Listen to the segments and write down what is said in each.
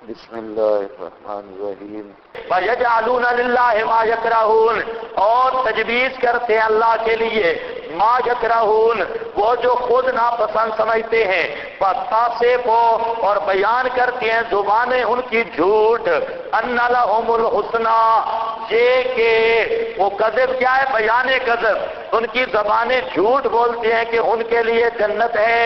بسم اللہ الرحمن الرحیم وَيَجْعَلُونَ لِلَّهِ مَا يَكْرَهُونَ، اور تجویز کرتے ہیں اللہ کے لیے ما یکرہون، وہ جو خود ناپسند سمجھتے ہیں، فَتَّاسِفُ، اور بیان کرتے ہیں زبانیں ان کی جھوٹ، أَنَّ لَهُمُ الْحُسْنَى، یہ کہ وہ کذب کیا ہے؟ بیان کذب، ان کی زبانیں جھوٹ بولتے ہیں کہ ان کے لیے جنت ہے،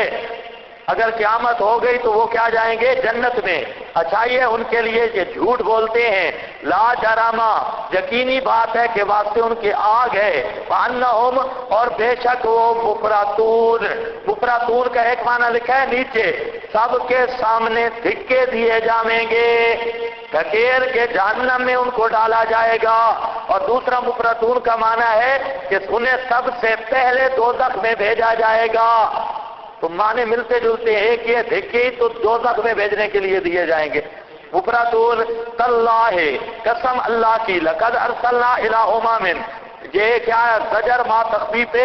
اگر قیامت ہو گئی تو وہ کیا جائیں گے؟ جنت میں۔ اچھا یہ ان کے لیے یہ جھوٹ بولتے ہیں، لا جرما، یقینی بات ہے کہ واسطے ان کی آگ ہے، وانہم، اور بے شک وہ مفرطون، مفرطون کا ایک معنی لکھا ہے نیچے، سب کے سامنے دھکے دیے جائیں گے، دھکیل کے جہنم میں ان کو ڈالا جائے گا، اور دوسرا مفرطون کا معنی ہے کہ انہیں سب سے پہلے دوزخ میں بھیجا جائے گا۔ تو معنی ملتے جلتے ہیں، ایک یہ دھکے تو دوزخ میں بھیجنے کے لیے دیے جائیں گے۔ مفرطون، تاللہ، قسم اللہ کی، لقد ارسلنا الی امم، یہ کیا ہے؟ زجر ما تخفیف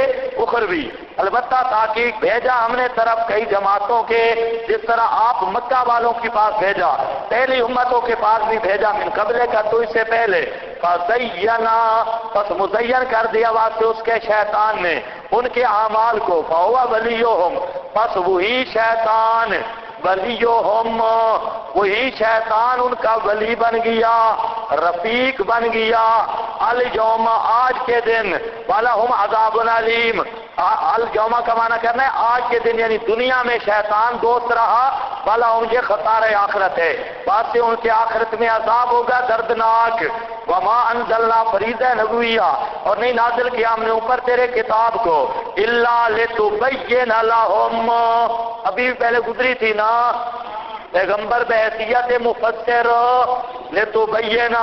اخروی، البتہ تحقیق بھیجا ہم نے طرف کئی جماعتوں کے، جس طرح آپ مکہ والوں کے پاس بھیجا، پہلی امتوں کے پاس بھی بھیجا، من قبل کا تو اس سے پہلے، فزینا، پس مزین کر دیا واسطے اس کے شیطان نے ان کے اعمال کو، فہو ولیہم، پس وہی شیطان، ولیہم، وہی شیطان ان کا ولی بن گیا، رفیق بن گیا، الیوم، آج کے دن، وَلَهُمْ عَذَابٌ عَلِيمٌ، الیوم کا معنی کرنا ہے آج کے دن، یعنی دنیا میں شیطان دوست رہا، وَلَهُمْ، یہ خسارہ آخرت ہے، بعد سے ان کے آخرت میں عذاب ہوگا دردناک۔ وَمَا أَنزَلْنَا، فریضہ نبویہ، اور نہیں نازل کیا ہم نے اوپر تیرے کتاب کو، إِلَّا لِتُبَيِّنَ لَهُمْ، ابھی پہلے گزری تھی نا، پیغمبر بحیثیت مفسر، لِتُبَيِّنَ،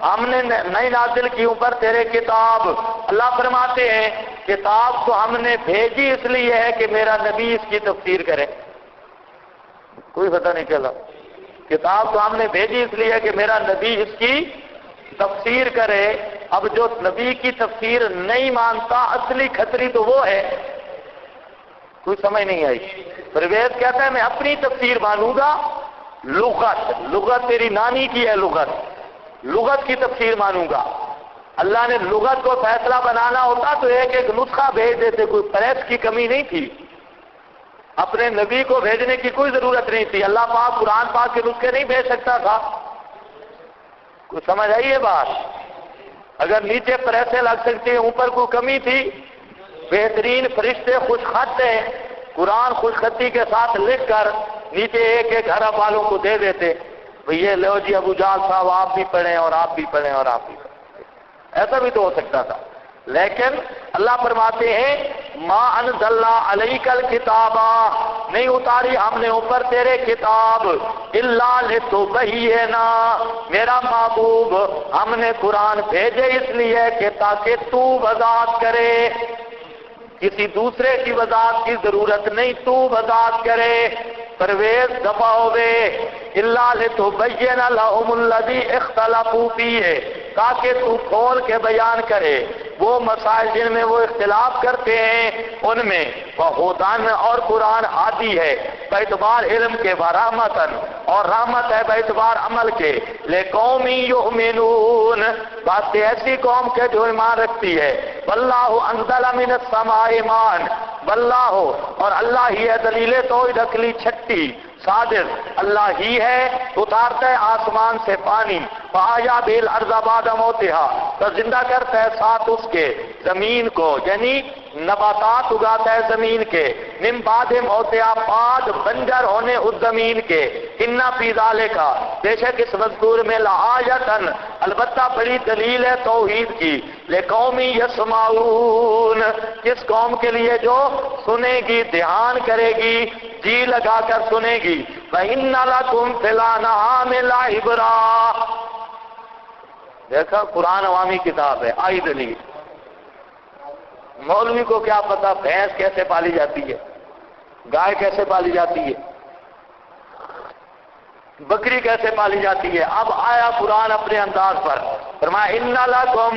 ہم نے نہیں نازل کی اوپر تیرے کتاب، اللہ فرماتے ہیں کتاب تو ہم نے بھیجی اس لیے ہے کہ میرا نبی اس کی تفسیر کرے، کوئی پتہ نہیں چلا، کتاب تو ہم نے بھیجی اس لیے ہے کہ میرا نبی اس کی تفسیر کرے۔ اب جو نبی کی تفسیر نہیں مانتا اصلی خطری تو وہ ہے، کوئی سمجھ نہیں آئی۔ پرویز کہتا ہے میں اپنی تفسیر مانوں گا، لغت تیری نانی کی ہے، لغت کی تفسیر مانوں گا۔ اللہ نے لغت کو فیصلہ بنانا ہوتا تو ایک ایک نسخہ بھیج دیتے، کوئی پریس کی کمی نہیں تھی، اپنے نبی کو بھیجنے کی کوئی ضرورت نہیں تھی، اللہ پاک قرآن پاک کے نسخے نہیں بھیج سکتا تھا، کوئی سمجھ آئی یہ بات؟ اگر نیچے پریسیں لگ سکتی ہیں، اوپر کوئی کمی تھی، بہترین فرشتے خوش خط ہیں، قرآن خوش خطی کے ساتھ لکھ کر نیچے ایک ایک حرف والوں کو دے دیتے، بھئی یہ لو جی ابو جال صاحب آپ بھی پڑھیں اور آپ بھی پڑھیں اور آپ بھی پڑھیں، ایسا بھی تو ہو سکتا تھا، لیکن اللہ فرماتے ہیں ما انزلنا علیک الکتاب، نہیں اتاری ہم نے اوپر تیرے کتاب، الا لتبینا، میرا محبوب ہم نے قرآن بھیجے اس لیے کہ تاکہ تو وضاحت کرے، کسی دوسرے کی وضاحت کی ضرورت نہیں، تو وضاحت کرے، پرویز دفع ہوئے، الا لتبین لهم الذی اختلفوا فیہ، تاکہ تو کھول کے بیان کرے وہ مسائل جن میں وہ اختلاف کرتے ہیں، ان میں وہدن، اور قرآن ہادی ہے باعتبار علم کے، ورحمتن، اور رحمت ہے باعتبار عمل کے، لقوم یؤمنون، واسطے ایسی قوم کے جو ایمان رکھتی ہے، واللہ انزل من السماء ماء، واللہ، اور اللہ ہی ہے دلیل توحید عقلی چھٹی صادق، اللہ ہی ہے اتارتا ہے آسمان سے پانی، فآیا بالارض بعد موتها، تو زندہ کرتا ہے ساتھ اس کے زمین کو، یعنی نباتات اگاتا ہے زمین کے، من بعد موتها، بعد بنجر ہونے اس زمین کے، ان فی ذالک، بے شک اس مذکور میں لآیۃ، البتہ بڑی دلیل ہے توحید کی، لقوم یسمعون، کس قوم کے لیے جو سنے گی، دھیان کرے گی، جی لگا کر سنے گی، وَإِنَّ لَكُمْ فِي الْأَنْعَامِ لَعِبْرَةً، دیکھا قرآن عوامی کتاب ہے، آئی دلیل، مولوی کو کیا پتا بھینس کیسے پالی جاتی ہے، گائے کیسے پالی جاتی ہے، بکری کیسے پالی جاتی ہے، اب آیا قرآن اپنے انداز پر، فرمایا اِنَّ لَكُمْ،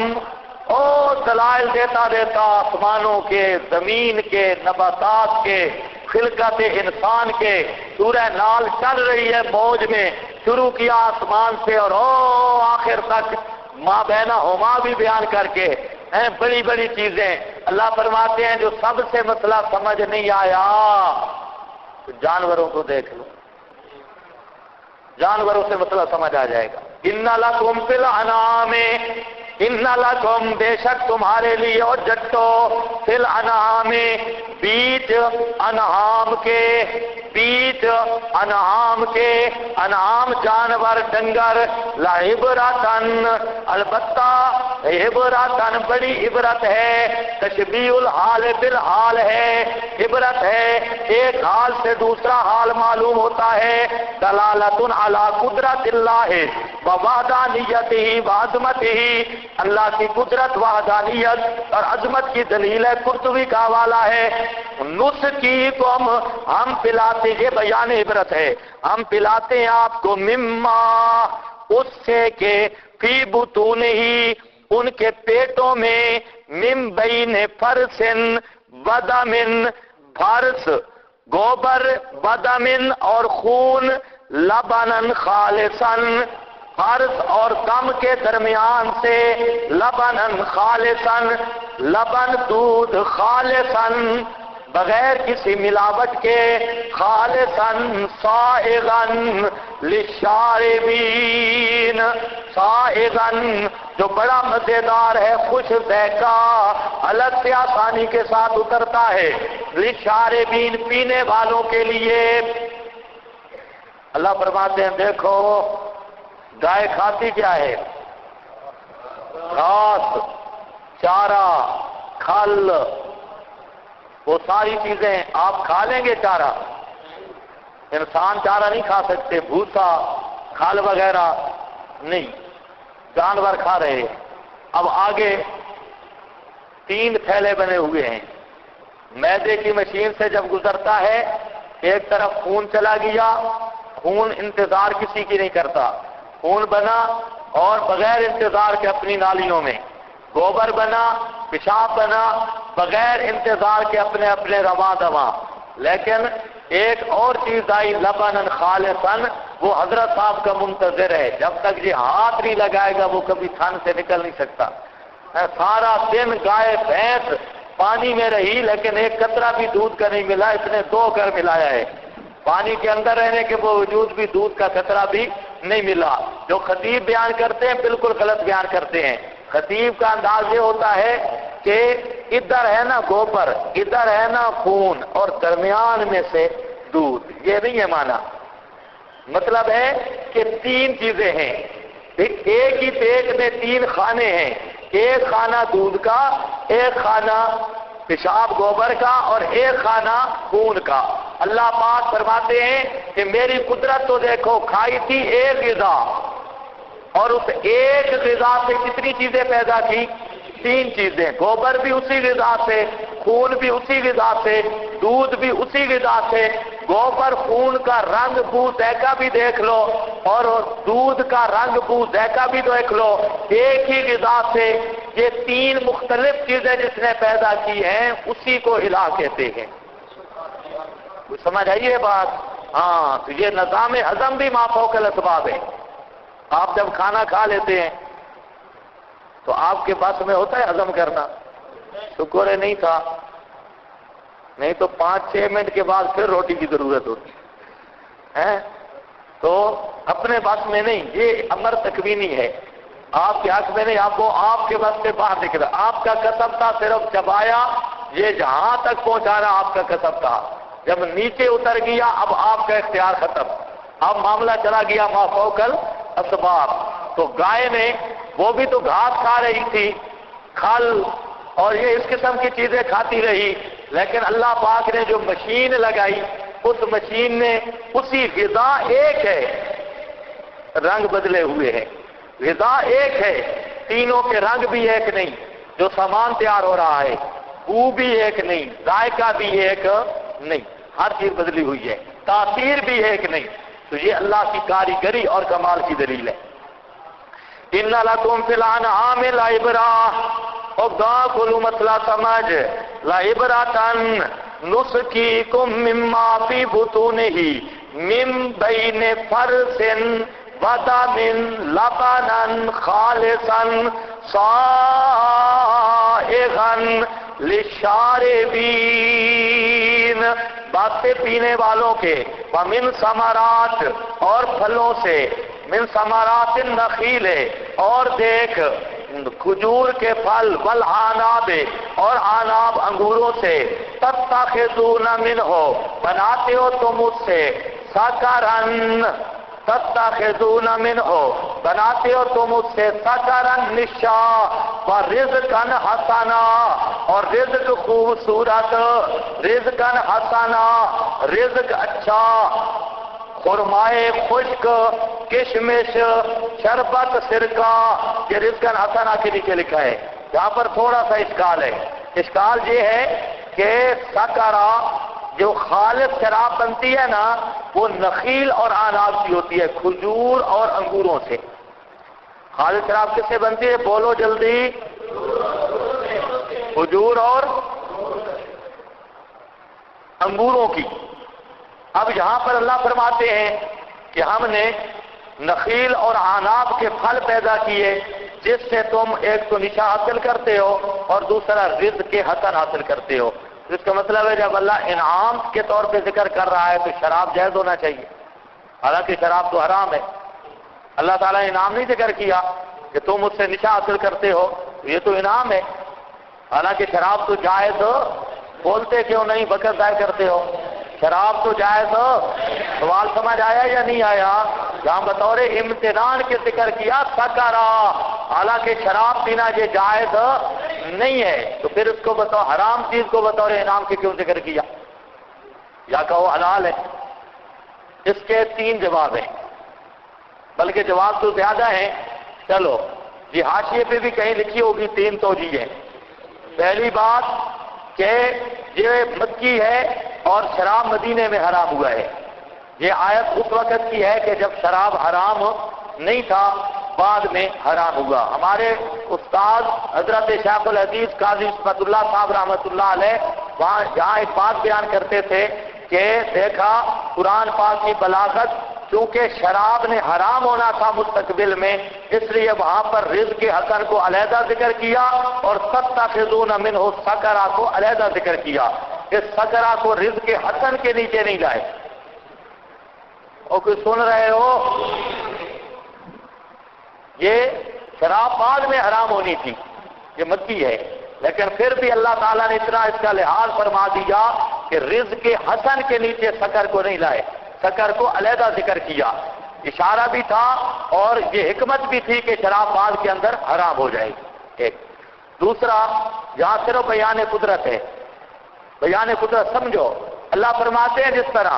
او دلائل دیتا دیتا آسمانوں کے، زمین کے، نباتات کے، خلقت انسان کے، سورہ نال چل رہی ہے موج میں، شروع کیا آسمان سے اور آخر تک ما بینہما بھی بیان کر کے بڑی بڑی چیزیں اللہ فرماتے ہیں جو سب سے مسئلہ سمجھ نہیں آیا تو جانوروں کو دیکھ لو، جانوروں سے مسئلہ سمجھ آ جائے گا۔ ان لکم فی الانعام، ان لکم بے شک تمہارے لیے، اور جٹو فی الانعام بیچ انعام کے، بیچ انعام کے، انعام جانور ڈنگر، لعبرتن البتہ عبرتن بڑی عبرت ہے، تشبیہ الحال بالحال ہے، عبرت ہے ایک حال سے دوسرا حال معلوم ہوتا ہے، دلالت علی قدرت اللہ ووحدانیتہ وعظمتہ، اللہ کی قدرت وحدانیت اور عظمت کی دلیل ہے، قرطبی کا حوالہ ہے۔ نسقیکم ہم پلاتے، یہ بیان عبرت ہے، ہم پلاتے ہیں آپ کو مما اس سے کہ فی بطون ہی ان کے پیٹوں میں، من بین فرسن ودمن فرس گوبر، بدمن اور خون، لبنن خالصن فرس اور دم کے درمیان سے، لبنن خالصن لبن دودھ، خالصن بغیر کسی ملاوٹ کے، خالصن سائغن للشاربین، سائغن جو بڑا مزیدار ہے، خوش ذائقہ، الگ سے آسانی کے ساتھ اترتا ہے، للشاربین پینے والوں کے لیے۔ اللہ فرماتے ہیں دیکھو گائے کھاتی کیا ہے؟ گھاس، چارہ، کھل، وہ ساری چیزیں آپ کھا لیں گے چارہ؟ انسان چارہ نہیں کھا سکتے، بھوسا کھال وغیرہ نہیں، جانور کھا رہے ہیں۔ اب آگے 3 تھیلے بنے ہوئے ہیں، میدے کی مشین سے جب گزرتا ہے ایک طرف خون چلا گیا، خون انتظار کسی کی نہیں کرتا، خون بنا اور بغیر انتظار کے اپنی نالیوں میں، گوبر بنا، پیشاب بنا، بغیر انتظار کے اپنے اپنے رواں دواں، لیکن ایک اور چیز آئی لبنن خالصن، وہ حضرت صاحب کا منتظر ہے، جب تک یہ ہاتھ نہیں لگائے گا وہ کبھی تھن سے نکل نہیں سکتا۔ سارا دن گائے بھینس پانی میں رہی لیکن ایک قطرہ بھی دودھ کا نہیں ملا، اس نے 2 کر ملایا ہے، پانی کے اندر رہنے کے باوجود بھی دودھ کا قطرہ بھی نہیں ملا۔ جو خطیب بیان کرتے ہیں بالکل غلط بیان کرتے ہیں۔ خطیب کا انداز یہ ہوتا ہے کہ ادھر ہے نا گوبر، ادھر ہے نا خون اور درمیان میں سے دودھ، یہ نہیں ہے معنی۔ مطلب ہے کہ 3 چیزیں ہیں، ایک ہی پیٹ میں 3 خانے ہیں، ایک خانہ دودھ کا، ایک خانہ پیشاب گوبر کا اور ایک خانہ خون کا۔ اللہ پاک فرماتے ہیں کہ میری قدرت تو دیکھو، کھائی تھی ایک غذا اور اس ایک غذا سے کتنی چیزیں پیدا کی؟ 3 چیزیں، گوبر بھی اسی غذا سے، خون بھی اسی غذا سے، دودھ بھی اسی غذا سے۔ گوبر خون کا رنگ بو ذائقہ بھی دیکھ لو اور دودھ کا رنگ بو ذائقہ بھی دیکھ لو، ایک ہی غذا سے یہ 3 مختلف چیزیں جس نے پیدا کی ہیں اسی کو الہ کہتے ہیں۔ کچھ سمجھ آئیے بات؟ ہاں، تو یہ نظام ہضم بھی ما فوق الاسباب ہے۔ آپ جب کھانا کھا لیتے ہیں تو آپ کے بس میں ہوتا ہے ہضم کرنا؟ شکر ہے نہیں تھا، نہیں تو 5-6 منٹ کے بعد پھر روٹی کی ضرورت ہوتی ہے۔ تو اپنے بس میں نہیں، یہ امر تکوینی ہے، آپ کے حق میں نہیں، آپ کو آپ کے بس سے باہر نکلا۔ آپ کا کسب تھا صرف چبایا، یہ جہاں تک پہنچانا آپ کا کسب تھا، جب نیچے اتر گیا اب آپ کا اختیار ختم، اب معاملہ چلا گیا ما فوق الاسباب۔ تو گائے نے، وہ بھی تو گھاس کھا رہی تھی، کھل اور یہ اس قسم کی چیزیں کھاتی رہی، لیکن اللہ پاک نے جو مشین لگائی اس مشین نے اسی غذا ایک ہے، رنگ بدلے ہوئے ہیں، غذا ایک ہے، تینوں کے رنگ بھی ایک نہیں، جو سامان تیار ہو رہا ہے بو بھی ایک نہیں، ذائقہ بھی ایک نہیں، ہر چیز بدلی ہوئی ہے، تاثیر بھی ایک نہیں۔ تو یہ اللہ کی کاریگری اور کمال کی دلیل ہے۔ ان لکم فی الانعام لعبرۃ، اور گاں کھولو مسئلہ سمجھ، لعبرۃ نسقیکم مما فی بطونہ، من بین فرسن ودم لبنا خالصا صائغا للشاربین، باتیں پینے والوں کے، ومن ثمرات اور پھلوں سے، من ثمرات النخیل اور دیکھ کھجور کے پھل، والعناب اور عناب انگوروں سے، تتخذون منہ بناتے ہو تم اس سے، سکرن تتخذون منہ بناتے ہو تم اس سے، سکرن نشا ورزقا حسنا اور رزق خوبصورت، رزقا حسنا رزق اچھا، خرمائے خشک، کشمش، شربت، سرکہ، یہ رزقا حسنا کے نیچے لکھا ہے۔ یہاں پر تھوڑا سا اشکال ہے، اشکال یہ ہے کہ سکرا جو خالص شراب بنتی ہے نا وہ نخیل اور عناب کی ہوتی ہے، کھجور اور انگوروں سے۔ خالص شراب کس سے بنتی ہے؟ بولو جلدی، کھجور اور انگوروں کی۔ اب یہاں پر اللہ فرماتے ہیں کہ ہم نے نخیل اور عناب کے پھل پیدا کیے جس سے تم ایک تو نشا حاصل کرتے ہو اور دوسرا رزق کے حسن حاصل کرتے ہو۔ اس کا مطلب ہے جب اللہ انعام کے طور پہ ذکر کر رہا ہے تو شراب جائز ہونا چاہیے، حالانکہ شراب تو حرام ہے۔ اللہ تعالیٰ نے انعام نہیں ذکر کیا کہ تم اس سے نشا حاصل کرتے ہو، یہ تو انعام ہے، حالانکہ شراب تو جائز ہو۔ بولتے کیوں نہیں، بکر ظاہر کرتے ہو؟ شراب تو جائز ہو۔ سوال سمجھ آیا یا نہیں آیا؟ جہاں بطور امتنان کے ذکر کیا سکرا، حالانکہ شراب پینا یہ جائز نہیں ہے، تو پھر اس کو بطور حرام چیز کو بطور انعام کے کیوں ذکر کیا؟ یا کہو حلال ہے؟ اس کے 3 جواب ہیں، بلکہ جواب تو زیادہ ہیں۔ چلو یہ حاشیے پہ بھی کہیں لکھی ہوگی 3 توجیہ ہیں۔ پہلی بات کہ یہ مکی ہے اور شراب مدینے میں حرام ہوا ہے۔ یہ آیت اس وقت کی ہے کہ جب شراب حرام نہیں تھا، بعد میں حرام ہوا۔ ہمارے استاد حضرت شیخ الحدیث قاضی اسمت اللہ صاحب رحمۃ اللہ علیہ وہاں جہاں ایک بات بیان کرتے تھے کہ دیکھا قرآن پاک کی بلاغت، چونکہ شراب نے حرام ہونا تھا مستقبل میں، اس لیے وہاں پر رزق حسن کو علیحدہ ذکر کیا اور تتخذون منہ سکرا کو علیحدہ ذکر کیا۔ اس سکرا کو رزق حسن کے نیچے نہیں لائے۔ اور کوئی سن رہے ہو؟ یہ شراب بعد میں حرام ہونی تھی، یہ مکی ہے، لیکن پھر بھی اللہ تعالیٰ نے اتنا اس کا لحاظ فرما دیا کہ رزق حسن کے نیچے سکر کو نہیں لائے، سکر کو علیحدہ ذکر کیا۔ اشارہ بھی تھا اور یہ حکمت بھی تھی کہ شراب بعد کے اندر حرام ہو جائے گی۔ ایک دوسرا، جہاں صرف بیان قدرت ہے، بیان قدرت سمجھو، اللہ فرماتے ہیں جس طرح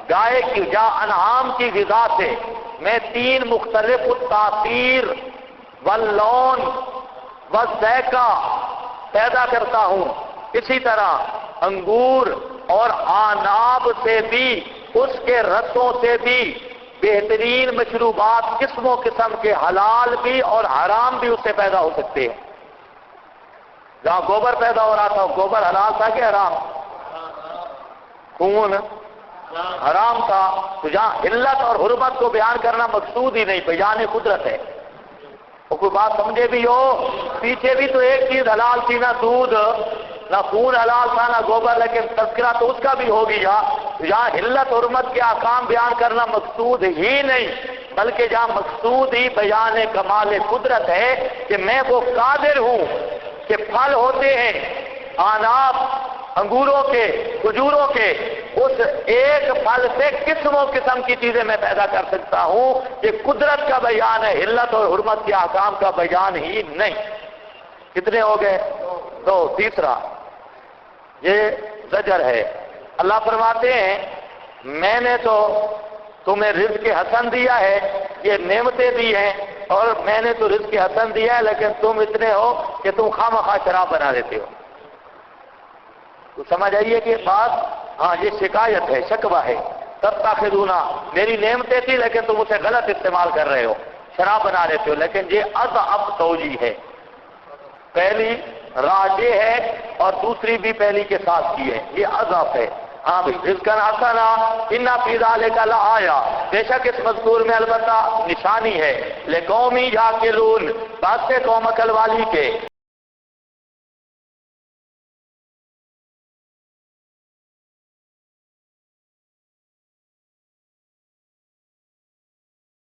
گائے کی یا انعام کی غذا سے میں 3 مختلف تاثیر واللون والذائقہ پیدا کرتا ہوں، اسی طرح انگور اور عناب سے بھی، اس کے رسوں سے بھی بہترین مشروبات قسم و قسم کے حلال بھی اور حرام بھی اس سے پیدا ہو سکتے ہیں۔ جہاں گوبر پیدا ہو رہا تھا، گوبر حلال تھا کہ حرام؟ خون حرام تھا۔ تو جہاں علت اور حرمت کو بیان کرنا مقصود ہی نہیں، بیان قدرت ہے۔ اور کوئی بات سمجھے بھی ہو، پیچھے بھی تو ایک چیز حلال تھی، نہ دودھ نہ خون حلال تھا نہ گوبر، لیکن تذکرہ تو اس کا بھی ہو گیا۔ جہاں علت حرمت کے احکام بیان کرنا مقصود ہی نہیں، بلکہ جہاں مقصود ہی بیان کمال قدرت ہے کہ میں وہ قادر ہوں کہ پھل ہوتے ہیں عناب انگوروں کے، کھجوروں کے، اس ایک پھل سے قسم و قسم کی چیزیں میں پیدا کر سکتا ہوں۔ یہ قدرت کا بیان ہے، علت اور حرمت کے احکام کا بیان ہی نہیں۔ کتنے ہو گئے؟ 2۔ تیسرا یہ زجر ہے۔ اللہ فرماتے ہیں میں نے تو تمہیں رزق حسن دیا ہے، یہ نعمتیں دی ہیں اور میں نے تو رزق حسن دیا ہے، لیکن تم اتنے ہو کہ تم خواہ شراب بنا دیتے ہو۔ تو سمجھ آئیے کہ بات، ہاں یہ شکایت ہے، شکوہ ہے۔ تب تاخذونا، میری نعمتیں تھی لیکن تم اسے غلط استعمال کر رہے ہو، شراب بنا لیتے ہو۔ لیکن یہ اضعف توجیہ ہے، پہلی راجح ہے اور دوسری بھی پہلی کے ساتھ کی ہے، یہ اضعف ہے۔ ہاں بھائی رزقاً حسنا ان فی ذالک لآیا، بے شک اس مذکور میں البتہ نشانی ہے، لقوم یعقلون، بات سے قوم عقل والی کے